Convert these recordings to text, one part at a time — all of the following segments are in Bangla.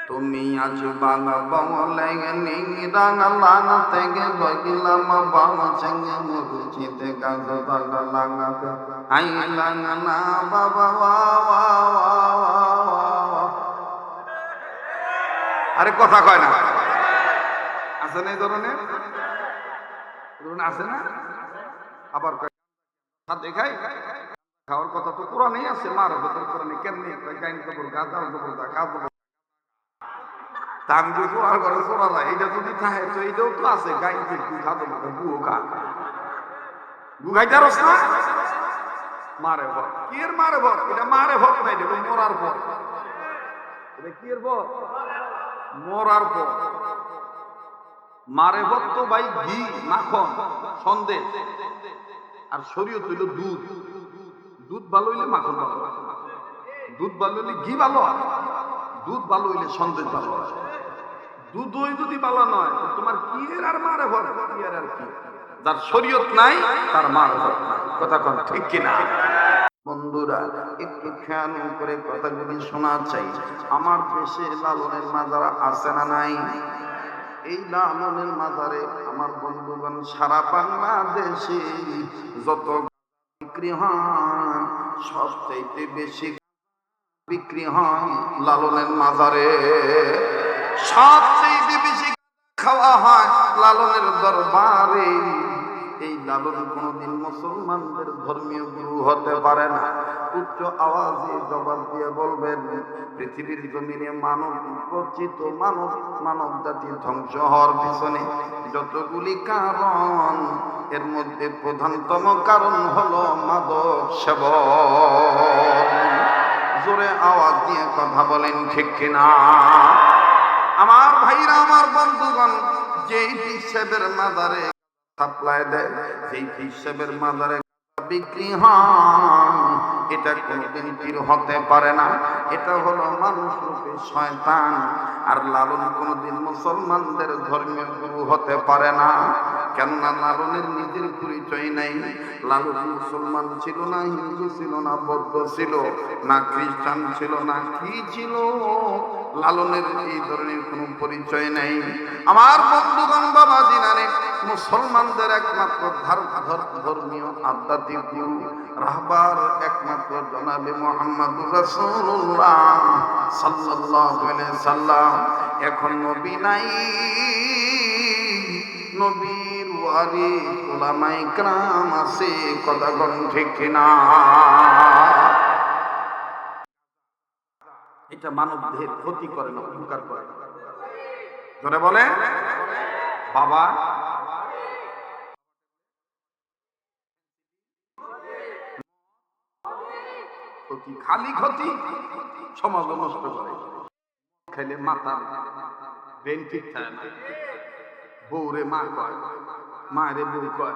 তুমি আজ বাংলা বলে নিরাং থেকে বগিলাম বাবা সঙ্গে মুরুচিতে গাছ বাংলা লাগাতে আই লাগানা বাবা আরে কথা কয় না আছে না এই ধরনের আছে না আবার দেখাই খাওয়ার কথা তো কোরআনেই আছে মার ভেতর কোরআনে কেমনি গাইন কবর গাদাল কবর দা কাজ আমি যে কোরআন করে সোরা যায় এটা যদি থাকে তো এইটাও তো আছে গাইন কি খাবো না গুও খা গুগাইতারস না মারে ভর কি এর মারে ভর এটা মারে ভর নাই এটা মরার পর এটা কি এর ভর মরার পর মারে ভর তো ভাই ঘি মাখন সন্দেশ আর শরীয়ত হইল দুধ দুধ ভালো হইলে মাখন ভালো দুধ ভালো হইলে ঘি ভালো দুধ ভালো হইলে সন্দেশ ভালো দুধ ওই যদি ভালো নয় তোমার কি এর আর মারে ভর কি আর কি যার শরীয়ত নাই তার মারে ভর কথা কোন ঠিক কিনা বন্ধুরা একটু খেয়াল করে কথাগুলি শোনা চাই আমার দেশে লালনের মাজার আছে না নাই এই লালনের মাজারে আমার বন্ধুগণ সারা বাংলাদেশে যত বিক্রি হয় সবচাইতে বেশি বিক্রি হয় লালনের মাজারে সবচাইতে বেশি খাওয়া হয় লালনের দরবারে এই লালন কোনদিন মুসলমানদের ধর্মীয় গুরু হতে পারে না উচ্চ আওয়াজে জবাব দিয়ে বলবেন পৃথিবীর জমিনে মানব রচিত মানব জাতি ধ্বংস হওয়ার পিছনে যতগুলি কারণ এর মধ্যে প্রধানতম কারণ হলো মাদক সেবন জোরে আওয়াজ দিয়ে কথা বলেন ঠিক কিনা আমার ভাইরা আমার বন্ধুগণ যেই হিসেবের মাজারে সাপ্লাই দেয় যেই হিসেবের মাজারে বিক্রি হয় এটা কোনদিন পীর হতে পারে না এটা হলো মানুষ রূপে শয়তান আর লালন কোনদিন মুসলমানদের ধর্মীয় গুরু হতে পারে না কেননা লালনের নিজের পরিচয় নাই লালন মুসলমান ছিল না হিন্দু ছিল না বৌদ্ধ ছিল না খ্রিস্টান ছিল না কি ছিল লালনের এই ধরনের কোনো পরিচয় নাই আমার বন্ধুগণ বাবা দিনারে মুসলমানদের একমাত্র ধর্মীয় আধ্যাত্মিক গুরু রাহবার একমাত্র জনাবে মুহাম্মদুর রাসূলুল্লাহ সাল্লাল্লাহু আলাইহি সাল্লাম এখন নবী নাই নবীর ওয়ারিস উলামায়ে কেরাম আছে কথা কোন ঠিক না এটা মানবদের ক্ষতি করে না উপকার করে জোরে বলে বাবা ক্ষতি খালি ক্ষতি সমাজ নষ্ট করে খেলে মাথা ব্রেন ঠিক থাকে না বউরে মা কয় মায়েরে বউ কয়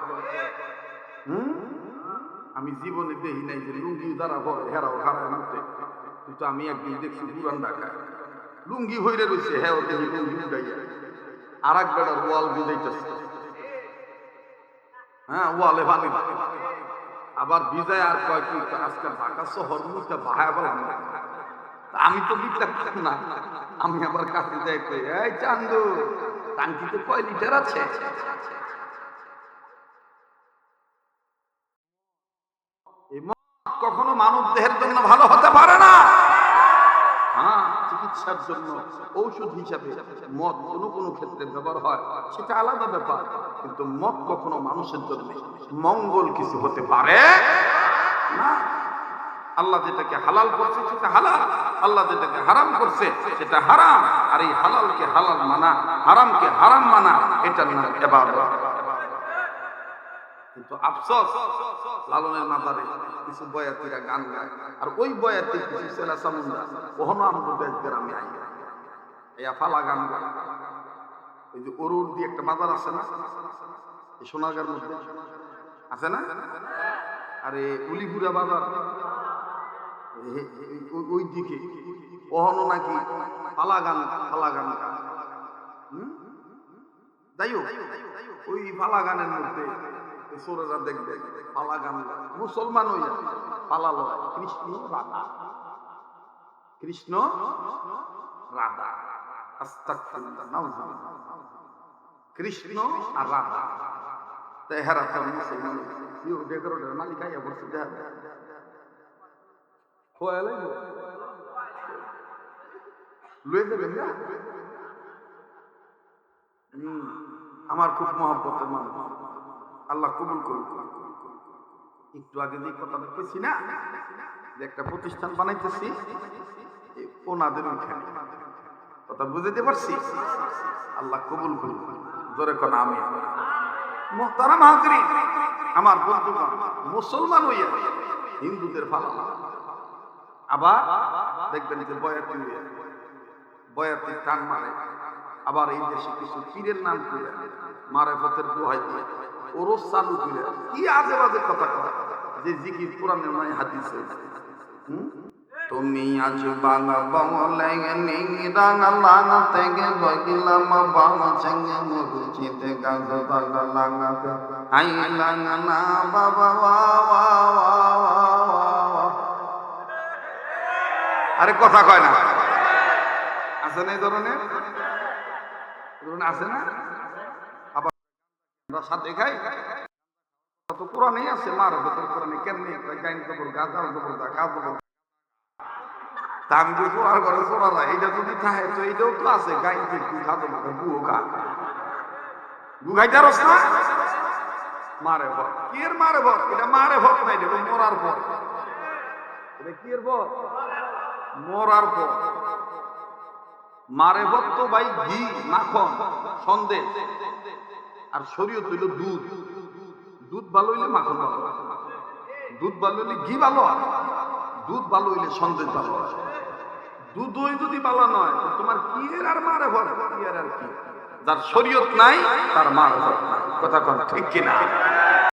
আমি জীবনে দেখি নাই যে লুঙ্গি দ্বারা ভরে হেরাও হারায় মধ্যে কিন্তু আমি একদিন দেখছি পুরান ঢাকায় লুঙ্গি হইরে রয়েছে হ্যাঁ দেখি লুঙ্গি উঠাইয়া আর এক বেড়ার ওয়াল ভিজাইতেছে হ্যাঁ ওয়ালে ভালো আবার ভিজায় আর কয় কি আজকে ঢাকা শহর মুখটা ভায়া বললাম আমি তো বিকলাম না আমি আবার কাছে যাই কই এই চান্দু টাঙ্কিতে কয় লিটার আছে কখনো মানব দেহের জন্য ভালো হতে পারে না হ্যাঁ চিকিৎসার জন্য ঔষধ হিসাবে মদ কোনো কোনো ক্ষেত্রে ব্যবহার হয় সেটা আলাদা ব্যাপার কিন্তু মদ কখনো মানুষের জন্য মঙ্গল কিছু হতে পারে না আল্লাহ যেটাকে হালাল করছে সেটা হালাল আল্লাহ যেটাকে হারাম করছে সেটা হারাম আর এই হালালকে হালাল মানা হারামকে হারাম মানা এটার নাম ইবাদত কিন্তু আফসোস লালনের মাজারে কিছু বয়াতিরা গান গায় আর ওই বয়াতি কিছু ছেলা সামুন্ডা ওহনো আমাদের দেশ গ্রামে আই এই ফালা গান গায় ওই যে অরুর দিয়ে একটা বাজার আছে না এই সোনারগাঁর মধ্যে আছে না আরে উলিপুরা বাজার ওই দিকে ওহনো নাকি ফালা গান যাই হোক ওই ফালা গানের মধ্যে সোরেরা দেখবে পালা গান মুসলমান হইয়া পালা লয় কৃষ্ণ রাধা আস্তাগফিরুল্লাহ, নাউজুবিল্লাহ। কৃষ্ণ আর রাধা তেহারা তো মুসলমান ইউ ডেকোরেটর মালিক আইয়া বলছে দেখা খোয়ালাই লয়ে দেবেন না। আমার খুব মহব্বতের মানুষ, আল্লাহ কবুল করুন। একটু আগে যে কথা বলতেছি না যে একটা প্রতিষ্ঠান বানাইতেছি ওনাদের ওইখানে, কথা বুঝতে পারছি? আল্লাহ কবুল করুন, জোরে কোন আমি। মুহতারাম হাজরিন, আমার বন্ধুগণ, মুসলমান হইয়া হিন্দুদের ফালা, আবার দেখবেন যে বয়াতি টান মারে, আবার এই দেশে কিছু পীরের নাম করে মারেফতের দোহাই দিয়ে ওরস চালু করে কি আজে বাজে কথা কথা, যে জিকির কোরআনে নাই হাদিসে। তুমি আজ বাংলা বলে নিরাঙা লাঙা থেকে গিলাম বাংলা চেঙ্গে মুরুচিতে গাছ বাংলা লাঙাতে আই লাঙা না বাবা ওয়া ওয়া ওয়া। আরে কথা কয় না, আছে না এই ধরনের আছে না? আবার আমরা সাথে খাই তো কোরআনে আছে, মার ভেতর কোরআনে কেমনি গাইন খবর গাদার খবর দা কাজ খবর তা আমি যে কোরআন করে কোরআন এইটা যদি থাকে তো এইটাও তো আছে গাইন কিন্তু খাদো না বুও খা গুগাইতারস না মারে ভর কি এর মারে ভর, এটা মারে ভর নাই, এটা মরার পর। এটা কি এর ভর? মরার পর। মারে ভর তো ভাই ঘি মাখন সন্দেশ, আর শরীয়ত হইল দুধ। দুধ ভালো হইলে মাখন ভালো, দুধ ভালো হইলে ঘি ভালো, দুধ ভালো হইলে সন্দেশ ভালো। দুধ ওই যদি ভালো নয় তো তোমার কি এর আর মারে ভর, কি এর আর কি? যার শরীয়ত নাই তার মারে ভর নাই, কথা কথা ঠিক কিনা?